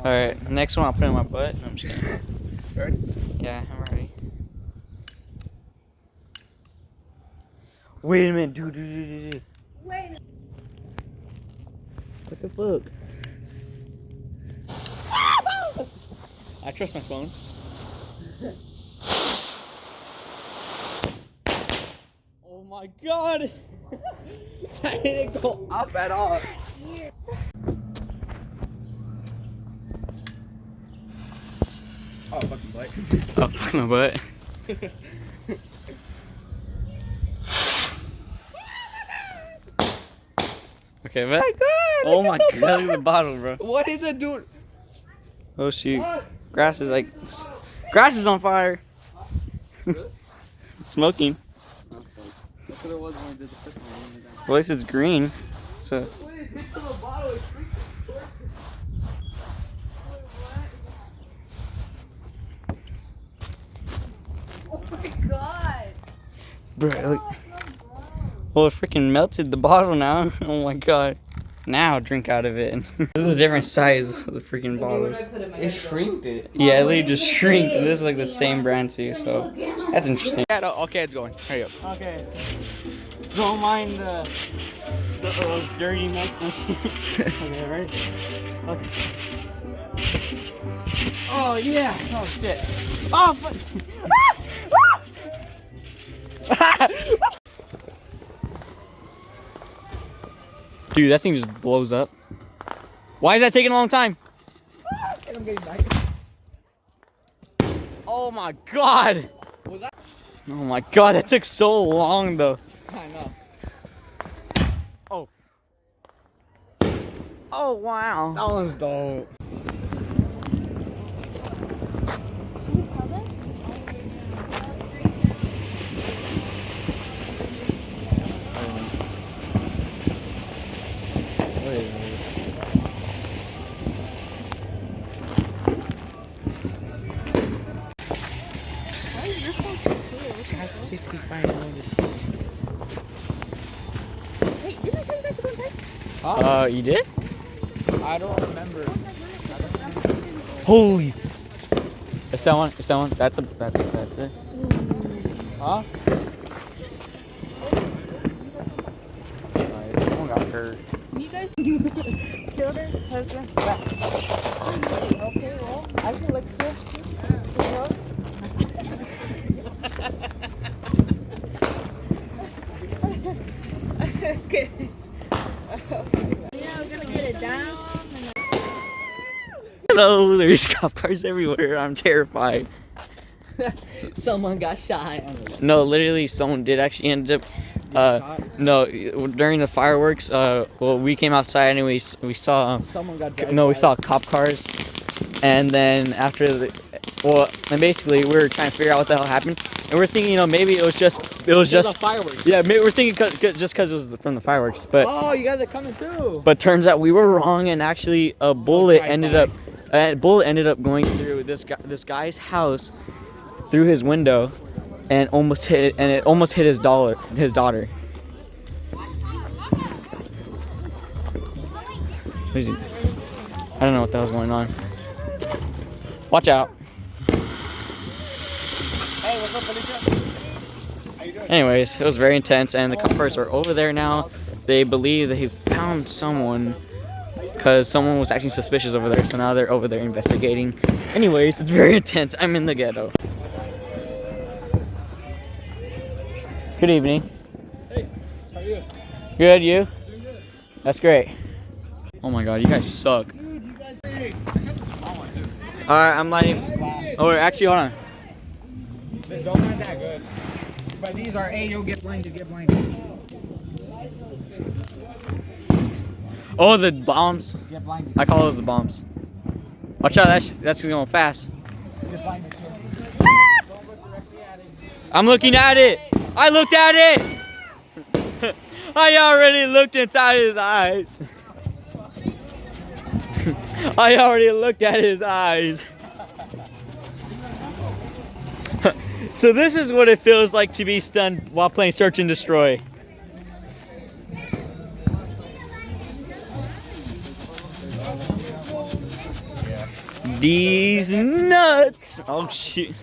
Alright, next one I'll put in my butt. No, I'm just kidding. Ready? Yeah, I'm ready. Wait a minute, dude. Wait. What the fuck? I trust my phone. Oh my god! I didn't go up at all. Oh, fucking butt. Oh, fuck my butt. Okay, but. Oh my god, look at the bottle, bro. What is it, dude? Oh shoot. Grass is like. Grass is on fire. Really? Smoking. That's what it was when we did the first one. Well, at least it's green. So. Wait, it hit to the bottle. It's freaking Oh my god. Bro, look. Well, it freaking melted the bottle now. Oh my god. Now drink out of it. This is a different size of the freaking bottles. It shrinked it. Yeah, it literally just shrinked. This is like the same brand too, so that's interesting. Yeah, no, okay, it's going. Hurry up. Okay. Don't mind the dirty mess. Okay, ready? Okay. Oh yeah. Oh shit. Oh fuck. Dude, that thing just blows up. Why is that taking a long time? I'm getting back. Oh my god. Was that? Oh my god, that took so long though. I know. Oh. Oh wow. That one's dope. Should we tell them? What is this? Why is your phone so clear? Chat 65 Hey, didn't I tell you guys to go inside? You did? I don't remember. Holy. It's that one. It's that one. That's it. Huh? Someone got hurt. You guys killed her husband. Okay, well, I can look too. Just kidding. Yeah, we're gonna get it down. Hello, there's cop cars everywhere. I'm terrified. Someone got shot. No, literally, someone did actually end up. No, during the fireworks. Well, we came outside and we saw. Someone got No, we saw cop cars, and then after the. Well, and basically we were trying to figure out what the hell happened, and we're thinking, maybe it was just. fireworks. Yeah, maybe we're thinking just because it was from the fireworks, but. Oh, you guys are coming too. But turns out we were wrong, and actually a bullet ended up going through this guy's house, through his window, and it almost hit his daughter. I don't know what the hell's going on. Watch out. Hey, what's up, Felicia? How you doing? Anyways, it was very intense, and the coppers are over there now. They believe that he found someone, because someone was acting suspicious over there, so now they're over there investigating. Anyways, it's very intense. I'm in the ghetto. Good evening. Hey, how are you? Good, you? Doing good. That's great. Oh my god, you guys suck. Dude, you guys say. Alright, I'm lighting. Oh, wait, actually, hold on. Don't mind that good. But these are, hey, you'll get blinded, get blinded. Oh, the bombs. Get blinded. I call those the bombs. Watch out, that's going fast. Get blinded too. Don't look directly at it. I'm looking at it. I looked at it. I already looked inside his eyes. I already looked at his eyes. So this is what it feels like to be stunned while playing Search and Destroy. These nuts. Oh shit.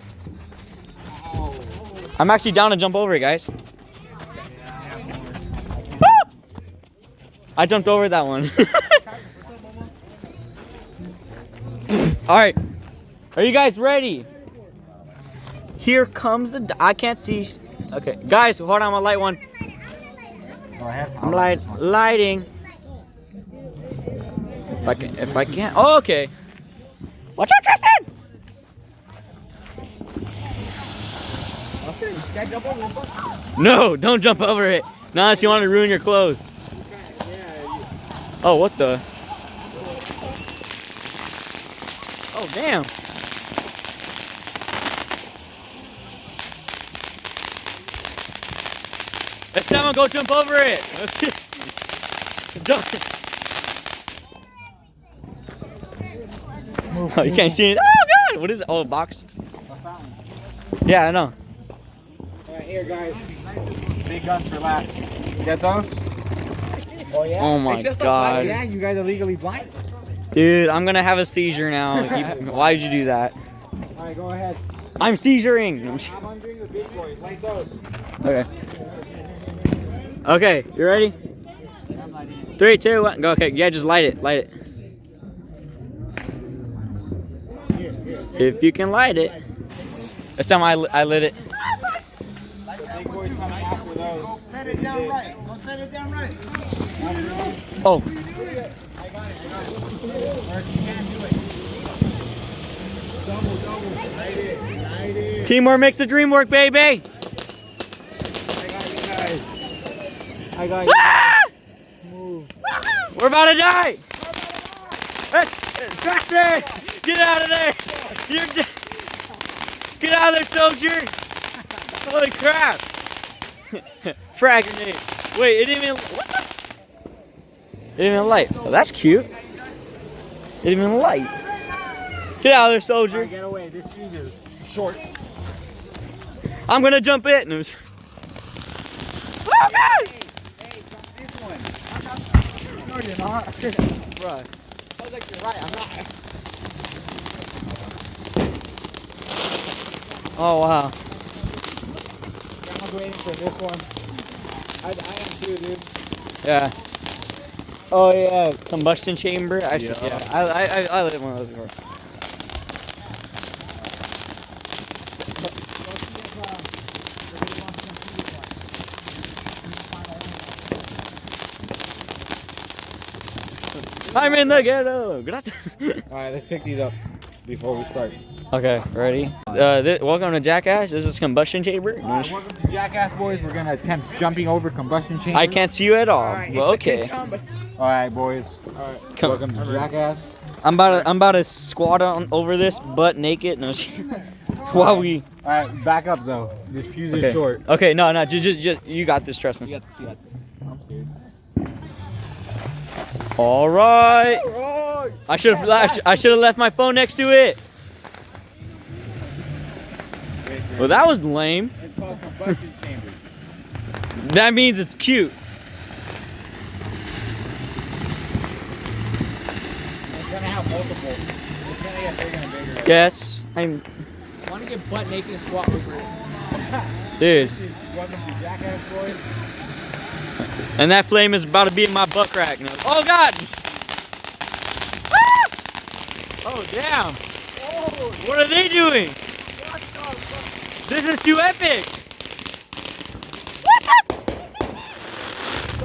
I'm actually down to jump over it, guys. Woo! I jumped over that one. All right. Are you guys ready? Here comes the. I can't see. Okay, guys, hold on. I'm gonna light one. Go ahead. I'm lighting. If I can't. Oh, okay. Watch out, Tristan! Okay, can't jump over it. No, don't jump over it. Not unless you want to ruin your clothes. Oh, what the? Oh, damn. Next time I'll go jump over it. Jump. Oh, you can't see it. Oh, God. What is it? Oh, a box? Yeah, I know. Alright, here, guys. Big guns for last. Get those? Oh, yeah? Oh, my It's just a God. blind gang. You guys are legally blind. Dude, I'm going to have a seizure now. Why did you do that? Alright, go ahead. I'm seizuring. I'm undoing the big boys. Light those. Okay. Okay, you ready? 3, 2, 1, go. Okay, yeah, just light it. Light it. If you can light it. This time I lit it. The big boys coming after those. Set it down right. Go set it down right. Oh. I got it. Or if you can't do it. Double. Light it. Teamwork makes the dream work, baby. I got you guys. I got you. Ah! Move. We're about to die. Tristan, get out of there. You're dead. Get out of there, soldier. Holy crap. Frag grenade. Wait, it didn't even. What the? It didn't even light. Oh, that's cute. It didn't even light. Get out of there, soldier. Get away. This fuse is short. I'm gonna jump it. No. Oh, God! Hey, jump this one. No, you're not. Right. I was like, you're right. I'm not. Oh, wow. I'm waiting for this one. I am too, dude. Yeah. Oh, yeah. Combustion chamber. I should. Yeah. Yeah. I lit one of those before. I'm in the ghetto. Gracias. Alright, let's pick these up before we start. Okay, ready? Welcome to Jackass. This is combustion chamber. Welcome to Jackass Boys. We're gonna attempt jumping over combustion chamber. I can't see you at all. Alright, Well, okay. Alright, boys. Alright. Come- Welcome to Jackass. I'm about to squat on over this butt naked. No. While we. Alright, back up though. This fuse Okay. is short. Okay, no, just you got this. Trust me. All right. I should have left my phone next to it. Well, that was lame. It's called combustion chamber. That means it's cute. It's gonna have multiple. It's gonna get bigger and bigger. Yes, I'm. I wanna get butt naked and squat over it. Dude. This is welcome to Jackass Boys. And that flame is about to be in my butt crack now. Oh God! Ah! Oh damn! What are they doing? This is too epic! What the?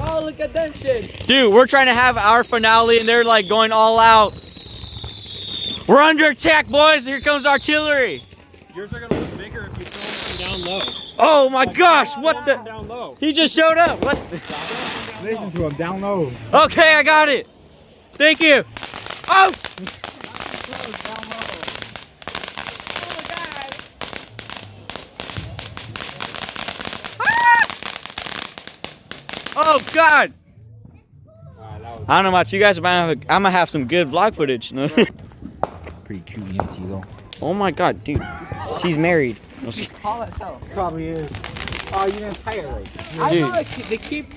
Oh, look at that shit. Dude, we're trying to have our finale and they're like going all out. We're under attack, boys! Here comes artillery! Yours are gonna look bigger if you film from down low. Oh my gosh! What From the? down low. He just showed up! What? Listen to him down low. Okay, I got it! Thank you! Oh! Oh God! I don't know about you guys, but I'm gonna have some good vlog footage. Pretty cute empty though. Oh my God, dude, she's married. Call it hell. Probably is. Oh, you didn't tie it right. I Dude. know they keep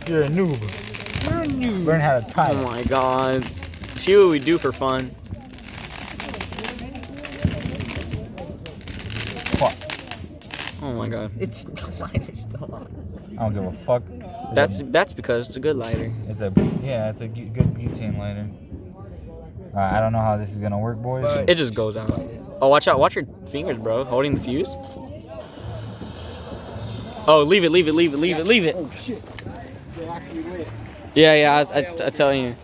You're a noob. You're new. Learn how to tie Oh it. my God, see what we do for fun. Oh my god. It's the lighter's still on. I don't give a fuck. That's because it's a good lighter. It's a good butane lighter. I don't know how this is gonna work, boys. It just goes out. Oh, watch out! Watch your fingers, bro. Holding the fuse. Oh, leave it! Oh shit! They actually lit. Yeah. I tell you.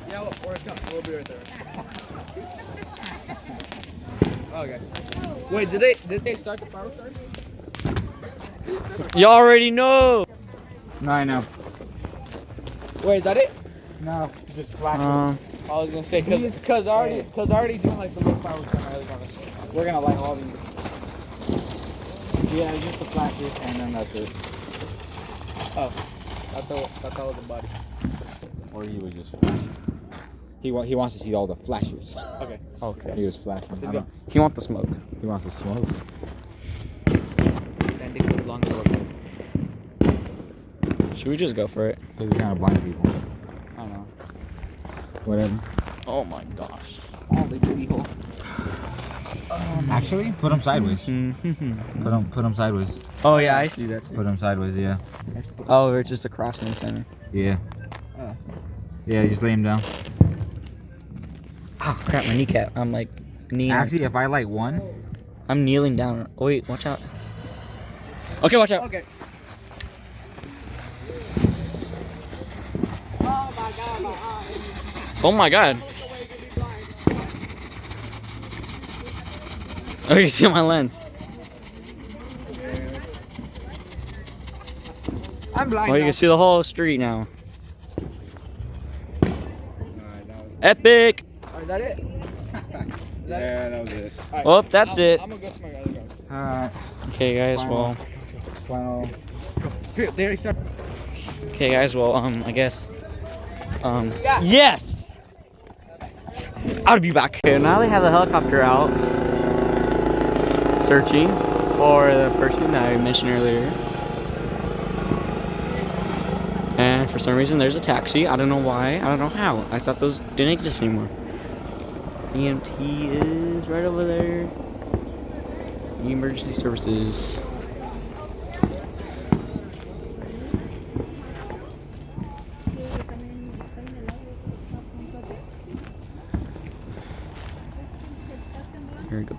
Yeah, we'll be right there. Okay. Wait, did they start the power start? You already know. No, I know. Wait, is that it? No, just flashing. I was gonna say cause already doing like the little power start. We're gonna light all these. Yeah, just the flashes, and then that's it. Oh, I thought that was the body. Or he was just. He wants to see all the flashes. Okay. Okay. He was flashing. Let's go. He wants the smoke. He wants to smoke. Standing for long door. Should we just go for it? Because we're trying to blind people. I don't know. Whatever. Oh my gosh. Holy booty hole. Actually, put him sideways. Mm-hmm. Put him sideways. Oh yeah, I see that too. Put him sideways. Yeah. Oh, it's just a cross in the center. Yeah. Yeah, just lay him down. Oh crap, my kneecap. I'm like kneeling. Actually, if I light one, I'm kneeling down. Oh wait, watch out. Okay, watch out. Okay. Oh my god. Oh, you can see my lens. I'm blind. Oh, you now. can see the whole street now. Alright, Epic. Is that it? that was it. Alright, Well, that's it. I'm gonna go to my other guys. Alright, Okay, guys. Well. final. Here, they already started. Okay, guys. Well, I guess. Yes. I'll be back. Okay, now they have the helicopter out, searching for the person that I mentioned earlier. And for some reason, there's a taxi. I don't know why. I don't know how. I thought those didn't exist anymore. EMT is right over there. Emergency services. Here we go.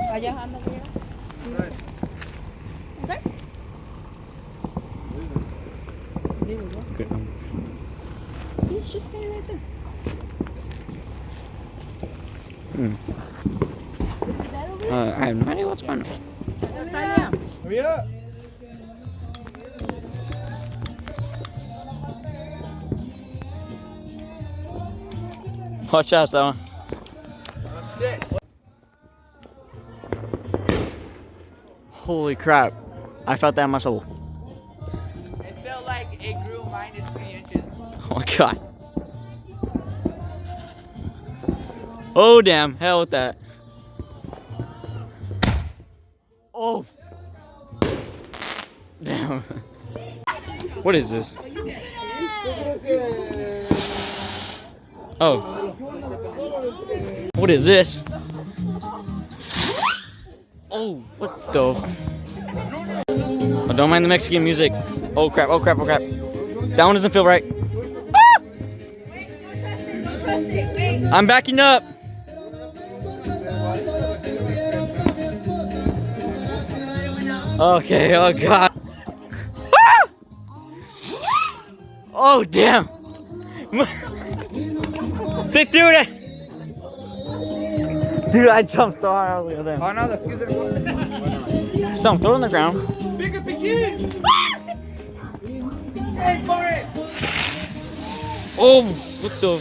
Allá anda bien. ¿Sí? Good. He's just standing right there. Is that over there? I have no idea what's going on. Está allá. Hurry up! Watch out, that one. Holy crap. I felt that in my soul. It felt like it grew -3 inches. Oh my god. Oh damn, hell with that. Oh. Damn. What is this? Oh. What is this? Oh, what the? Oh, don't mind the Mexican music. Oh crap, oh crap, oh crap. That one doesn't feel right. Ah! I'm backing up. Okay, oh god. Ah! Oh damn. They threw it. Dude, I jumped so hard. I was like, oh, damn. Oh no, the fuse is Some, throw it on the ground. bigger begin. Hey for it. Oh, what the?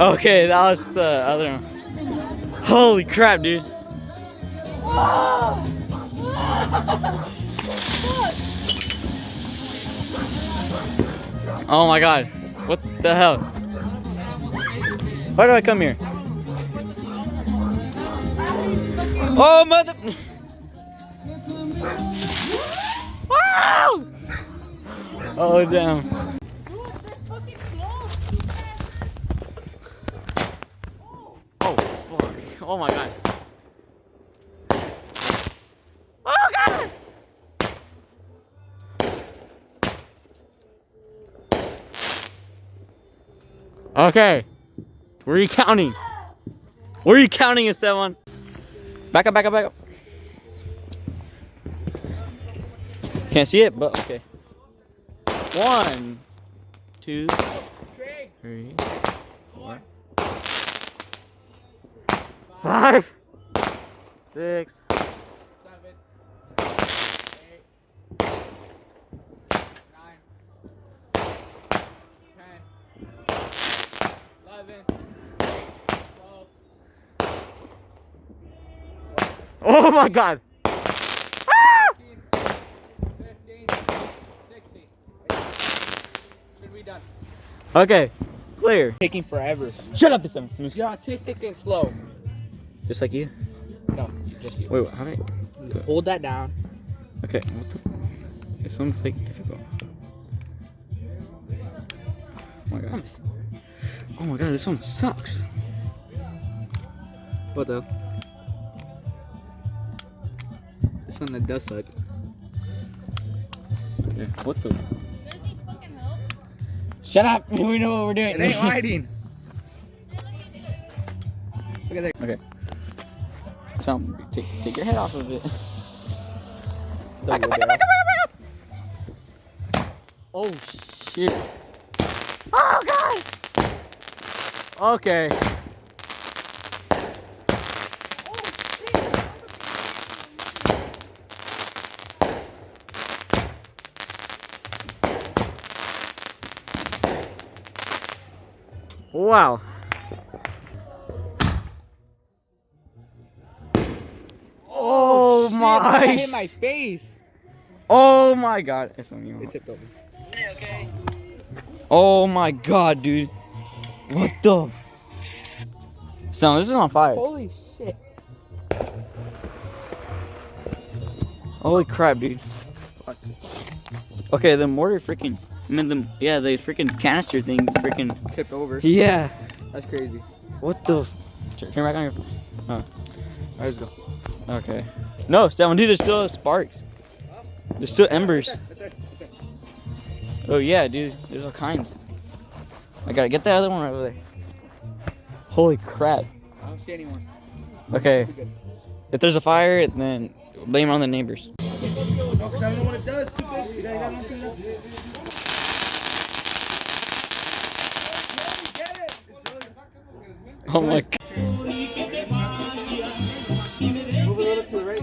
Okay, that was the other one. Holy crap, dude. Oh my god. What the hell? Why do I come here? Oh, mother. Wow! Oh, damn. Dude, this fucking close. Oh, fuck. Oh, my God. Oh, God! Okay. Where are you counting? Where are you counting, Esteban? Back up, back up, back up. Can't see it, but okay. 1, 2, 3, 4, 5, 6, 11, 12, oh my God! 15, 16. Should be done. Okay, clear. Taking forever. Shut up, Esteban. You're autistic and slow. Just like you. No, just you. Wait, how did Hold that down. Okay, what the? This one's like difficult. Oh my God. Oh my God, this one sucks. What the? This one that does suck. Okay, what the? You guys need fucking help? Shut up! We know what we're doing. It ain't lighting. Look at that. Okay. So, take your head off of it. Back up, back up, back up, back up. Oh shit! Oh God! Okay. Wow. Oh That my! hit my face. Oh my God! It's on you. It tipped over. Oh my God, dude! What the? So this is on fire. Holy shit. Holy crap, dude! Okay, the mortar freaking. I mean, the freaking canister thing freaking. Tipped over. Yeah. That's crazy. What the? Turn back on your. Oh. Let's go. Okay. No, Stefan, dude, there's still sparks. There's still embers. Oh yeah, dude. There's all kinds. I gotta get the other one right over there. Holy crap. I don't see anyone. Okay. If there's a fire, then blame it on the neighbors. No, because I don't know what it does. Oh my God. Move a little to the right.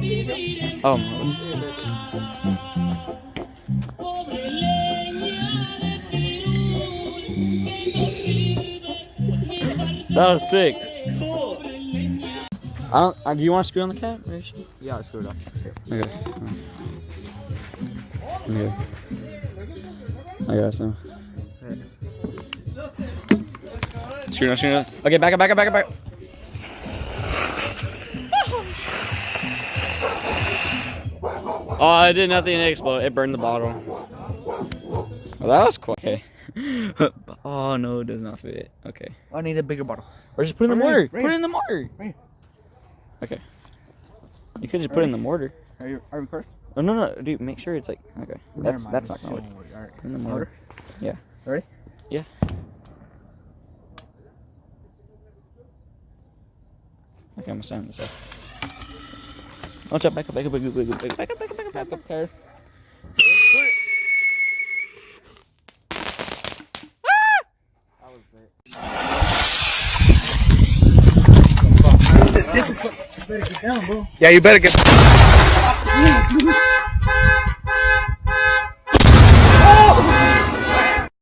That was sick. I don't. Do you want to screw on the cap? Yeah, let's screw it off. Okay. Okay. I got some. Screw it on. Okay, back up. Oh, it did nothing to explode. It burned the bottle. Well, that was quick. Okay. Oh no, it does not fit. Okay. I need a bigger bottle. Or just put it in the Right mortar. here, right Put it in the mortar. Right. Okay. You could just put it in the mortar. Are you recording? Oh no, dude, make sure it's like okay. That's not gonna work. Alright. In the mortar. Yeah. Ready? Yeah. Okay, I'm gonna stand this up. Watch out, back up. Back up there. This is. Yeah, you better get.